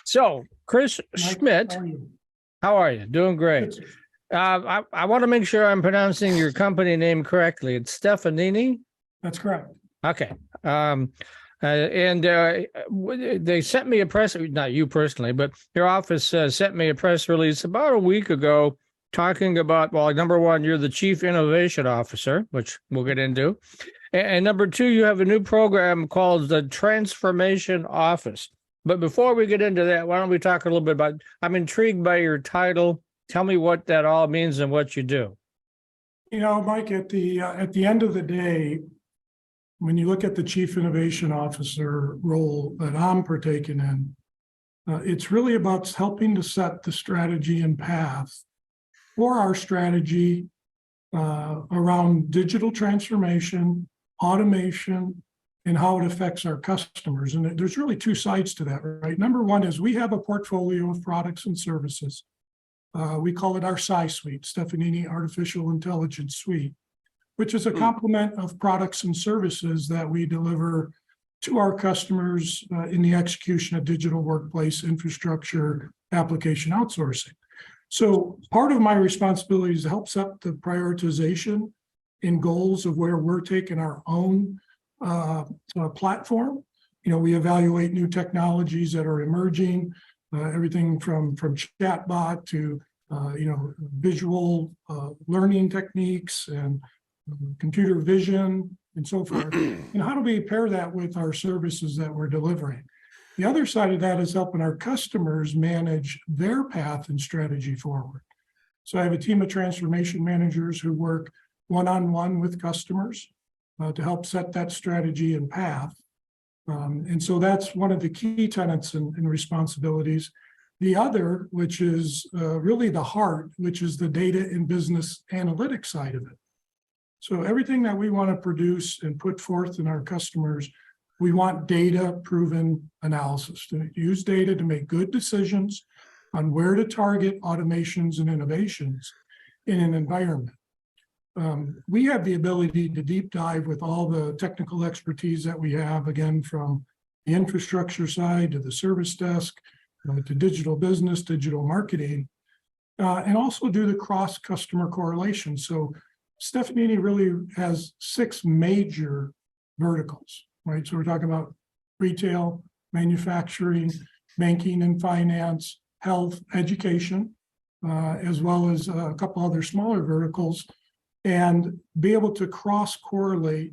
So, Chris Mike, Schmidt, how are you? how are you? Doing great. Good. I want to make sure I'm pronouncing your company name correctly. It's Stefanini. That's correct. Okay. They sent me a press, not you personally, but your office sent me a press release about a week ago talking about, well, number one, you're the Chief Innovation Officer, which we'll get into. And number two, you have a new program called the Transformation Office. But before we get into that, why don't we talk a little bit about, I'm intrigued by your title. Tell me what that all means and what you do. You know, Mike, at the end of the day, when you look at the Chief Innovation Officer role that I'm partaking in, it's really about helping to set the strategy and path for our strategy around digital transformation, automation, and how it affects our customers. And there's really two sides to that, right? Number one is we have a portfolio of products and services. We call it our SI suite, Stefanini Artificial Intelligence Suite, which is a complement of products and services that we deliver to our customers in the execution of digital workplace infrastructure application outsourcing. So part of my responsibility is to help set the prioritization and goals of where we're taking our own platform. You know, we evaluate new technologies that are emerging, everything from chatbot to visual learning techniques and computer vision and so forth. And how do we pair that with our services that we're delivering? The other side of that is helping our customers manage their path and strategy forward. So I have a team of transformation managers who work one-on-one with customers to help set that strategy and path. And so that's one of the key tenets and responsibilities. The other, which is really the heart, which is the data and business analytics side of it. So everything that we want to produce and put forth in our customers, we want data-proven analysis, to use data to make good decisions on where to target automations and innovations in an environment. We have the ability to deep dive with all the technical expertise that we have, again, from the infrastructure side to the service desk, to digital business, digital marketing, and also do the cross-customer correlation. So Stefanini really has 6 major verticals, right? So we're talking about retail, manufacturing, banking and finance, health, education, as well as a couple other smaller verticals, and be able to cross-correlate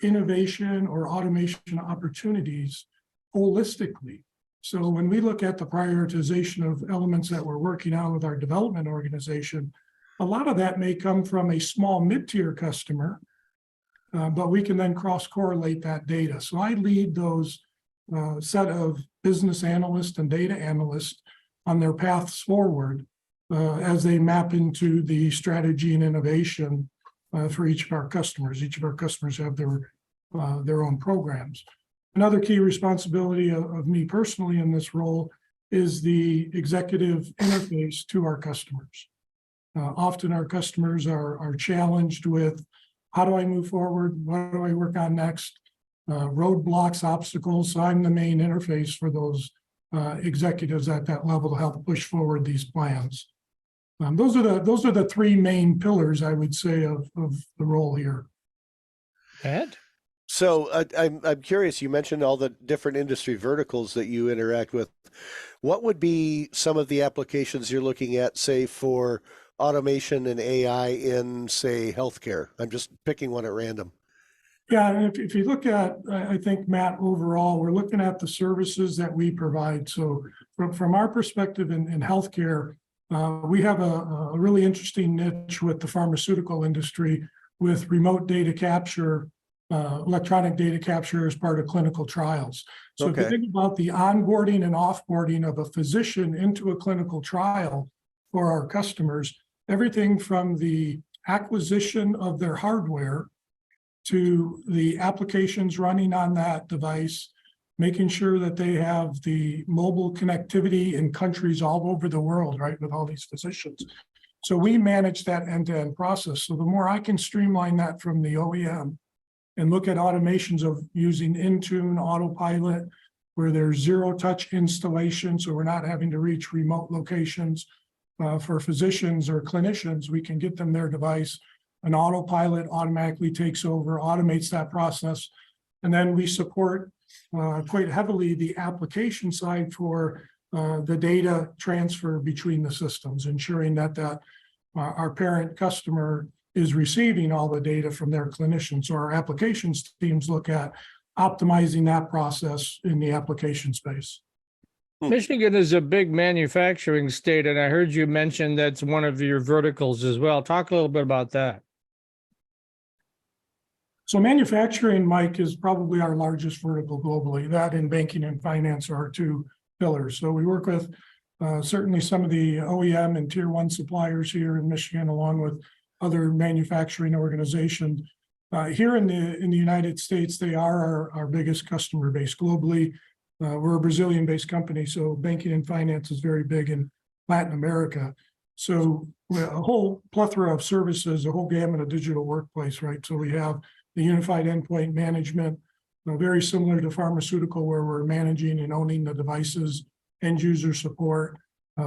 innovation or automation opportunities holistically. So when we look at the prioritization of elements that we're working on with our development organization, a lot of that may come from a small mid-tier customer, but we can then cross-correlate that data. So I lead those set of business analysts and data analysts on their paths forward as they map into the strategy and innovation for each of our customers. Each of our customers have their own programs. Another key responsibility of me personally in this role is the executive interface to our customers. Often our customers are challenged with, how do I move forward? What do I work on next? Roadblocks, obstacles. So I'm the main interface for those executives at that level to help push forward these plans. Those are the 3 main pillars, I would say, of the role here. Ed? So I'm curious, you mentioned all the different industry verticals that you interact with. What would be some of the applications you're looking at, say, for automation and AI in, say, healthcare? I'm just picking one at random. Yeah, and if you look at, I think, Matt, overall, we're looking at the services that we provide. So from our perspective in healthcare, we have a really interesting niche with the pharmaceutical industry with remote data capture, electronic data capture as part of clinical trials. So If you think about the onboarding and offboarding of a physician into a clinical trial for our customers, everything from the acquisition of their hardware to the applications running on that device, making sure that they have the mobile connectivity in countries all over the world, right, with all these physicians. So we manage that end-to-end process. So the more I can streamline that from the OEM and look at automations of using Intune, Autopilot, where there's zero touch installation. So we're not having to reach remote locations. For physicians or clinicians, we can get them their device. An autopilot automatically takes over, automates that process. And then we support quite heavily the application side for the data transfer between the systems, ensuring that our parent customer is receiving all the data from their clinicians. So our applications teams look at optimizing that process in the application space. Michigan is a big manufacturing state, and I heard you mention that's one of your verticals as well. Talk a little bit about that. So manufacturing, Mike, is probably our largest vertical globally. That and banking and finance are our two pillars. So we work with certainly some of the OEM and tier one suppliers here in Michigan, along with other manufacturing organizations. Here in the United States, they are our biggest customer base globally. We're a Brazilian-based company, so banking and finance is very big in Latin America. So a whole plethora of services, a whole gamut of digital workplace, right? So we have the unified endpoint management, very similar to pharmaceutical, where we're managing and owning the devices, end user support,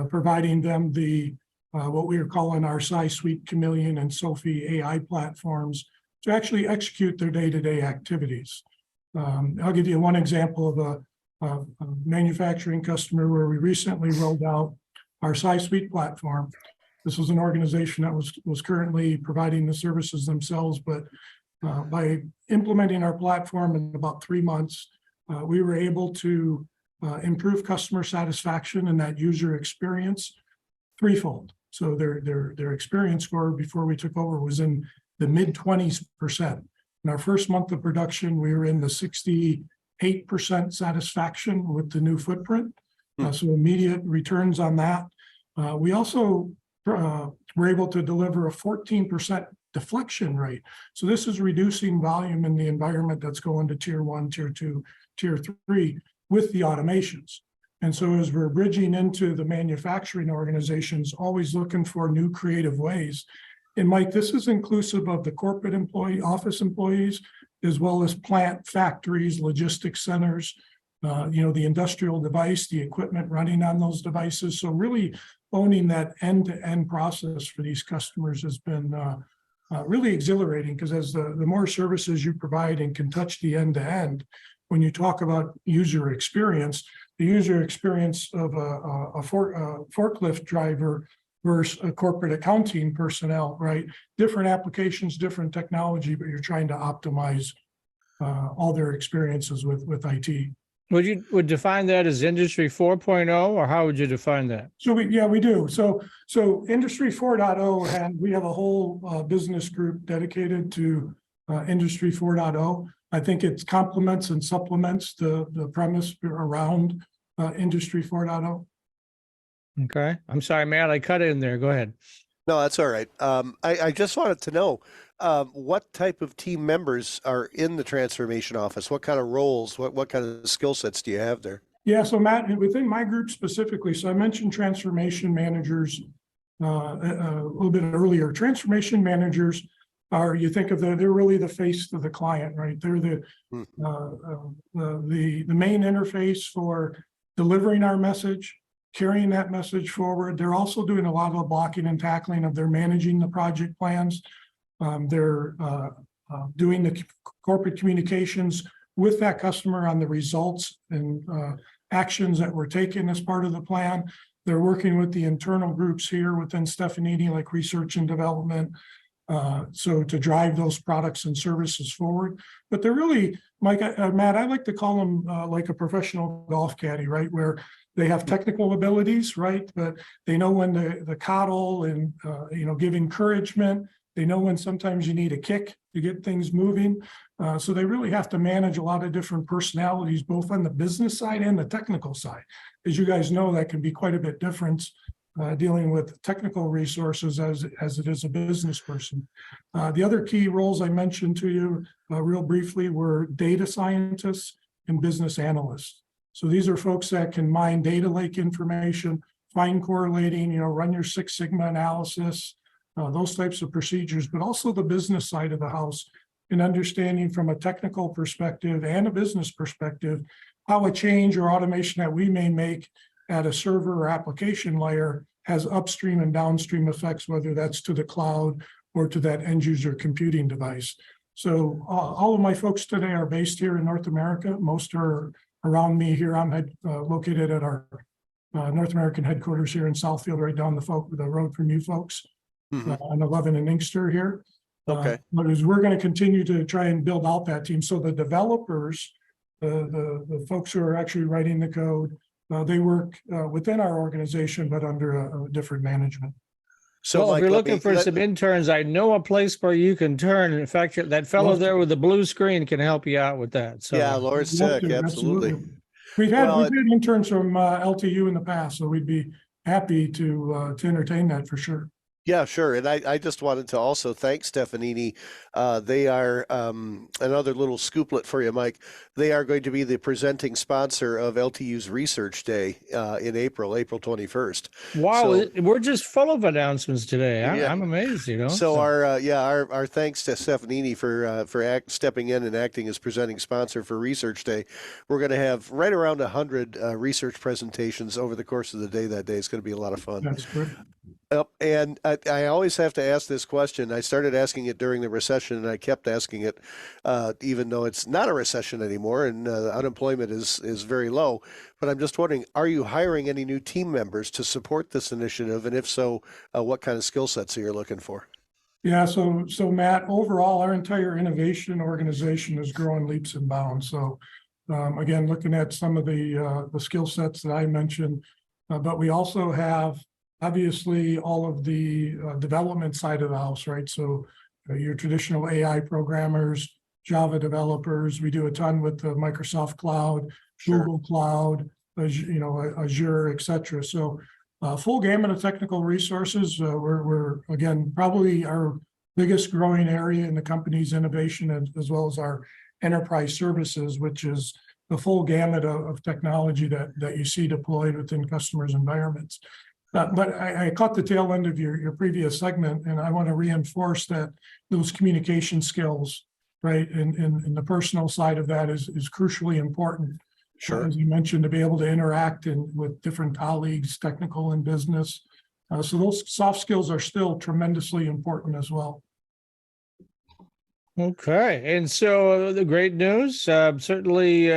providing them the what we are calling our SciSuite, Chameleon, and Sophie AI platforms to actually execute their day-to-day activities. I'll give you one example of a manufacturing customer where we recently rolled out our SciSuite platform. This was an organization that was currently providing the services themselves, but by implementing our platform in about 3 months, we were able to improve customer satisfaction and that user experience threefold. So their experience score before we took over was in the mid-20s%. In our first month of production, we were in the 68% satisfaction with the new footprint. So immediate returns on that. We also were able to deliver a 14% deflection rate. So this is reducing volume in the environment that's going to tier one, tier two, tier three with the automations. And so as we're bridging into the manufacturing organizations, always looking for new creative ways. And Mike, this is inclusive of the corporate office employees, as well as plant, factories, logistics centers, the industrial device, the equipment running on those devices. So really owning that end-to-end process for these customers has been really exhilarating, because as the more services you provide and can touch the end-to-end, when you talk about user experience, the user experience of a forklift driver versus a corporate accounting personnel, right? Different applications, different technology, but you're trying to optimize all their experiences with IT. Would you define that as Industry 4.0, or how would you define that? So we do. So Industry 4.0, and we have a whole business group dedicated to Industry 4.0. I think it complements and supplements the premise around Industry 4.0. Okay. I'm sorry, Matt, I cut in there. Go ahead. No, that's all right. I just wanted to know what type of team members are in the transformation office? What kind of roles, what kind of skill sets do you have there? Yeah, so Matt, within my group specifically, so I mentioned transformation managers a little bit earlier. Transformation managers are, you think of they're really the face of the client, right? They're the main interface for delivering our message, carrying that message forward. They're also doing a lot of the blocking and tackling of their managing the project plans. They're doing the corporate communications with that customer on the results and actions that were taken as part of the plan. They're working with the internal groups here within Stefanini, like research and development, so to drive those products and services forward. But they're really, Mike, Matt, I like to call them like a professional golf caddy, right? Where they have technical abilities, right? But they know when to coddle and give encouragement. They know when sometimes you need a kick to get things moving. So they really have to manage a lot of different personalities, both on the business side and the technical side. As you guys know, that can be quite a bit different dealing with technical resources as it is a business person. The other key roles I mentioned to you real briefly were data scientists and business analysts. So these are folks that can mine data lake information, find correlating, run your Six Sigma analysis, those types of procedures, but also the business side of the house, in understanding from a technical perspective and a business perspective, how a change or automation that we may make at a server or application layer has upstream and downstream effects, whether that's to the cloud or to that end user computing device. So all of my folks today are based here in North America. Most are around me here. I'm located at our North American headquarters here in Southfield, right down the road from you folks, on 11 and Inkster here. Okay. But as we're going to continue to try and build out that team, so the developers, the folks who are actually writing the code, they work within our organization, but under a different management. So, well, Mike, if you're looking for some interns, I know a place where you can turn. In fact, that fellow there with the blue screen can help you out with that. So yeah, Lawrence Tech, absolutely. We've had interns from LTU in the past, so we'd be happy to entertain that for sure. Yeah, sure. And I just wanted to also thank Stefanini. They are another little scooplet for you, Mike. They are going to be the presenting sponsor of LTU's Research Day in April 21st. Wow, so, we're just full of announcements today. I'm amazed, you know. So our thanks to Stefanini for stepping in and acting as presenting sponsor for Research Day. We're going to have right around 100 research presentations over the course of the day that day. It's going to be a lot of fun. That's great. And I always have to ask this question. I started asking it during the recession, and I kept asking it, even though it's not a recession anymore, and unemployment is very low. But I'm just wondering, are you hiring any new team members to support this initiative? And if so, what kind of skill sets are you looking for? Yeah, so Matt, overall, our entire innovation organization is growing leaps and bounds. So again, looking at some of the skill sets that I mentioned, but we also have obviously all of the development side of the house, right? So your traditional AI programmers, Java developers, we do a ton with the Microsoft Cloud, sure. Google Cloud, Azure, et cetera. So full gamut of technical resources. We're again, probably our biggest growing area in the company's innovation, as well as our enterprise services, which is the full gamut of technology that you see deployed within customers' environments. But I caught the tail end of your previous segment, and I want to reinforce that those communication skills, right, and the personal side of that is crucially important. Sure. As you mentioned, to be able to interact with different colleagues, technical and business. So those soft skills are still tremendously important as well. Okay, and so the great news, certainly.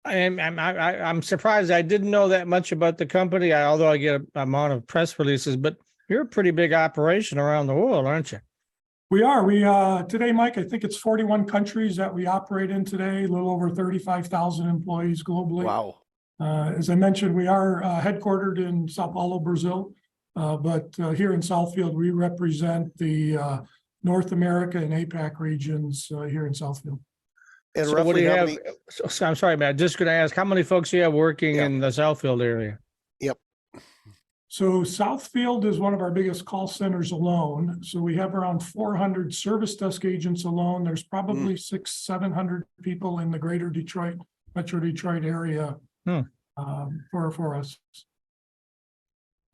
I'm surprised. I didn't know that much about the company, although I get an amount of press releases, but you're a pretty big operation around the world, aren't you? We are. Today, Mike, I think it's 41 countries that we operate in today, a little over 35,000 employees globally. Wow. As I mentioned, we are headquartered in Sao Paulo, Brazil, but here in Southfield, we represent the North America and APAC regions here in Southfield. And so roughly what do you how have? many... So I'm sorry, Matt. Just going to ask, how many folks you have working in the Southfield area? Yep. So Southfield is one of our biggest call centers alone. So we have around 400 service desk agents alone. There's probably 600-700 people in the greater Detroit, Metro Detroit area for us.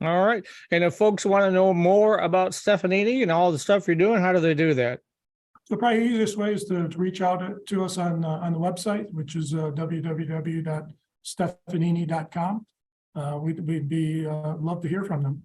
All right. And if folks want to know more about Stefanini and all the stuff you're doing, how do they do that? The probably easiest way is to reach out to us on the website, which is www.stefanini.com. We'd be love to hear from them.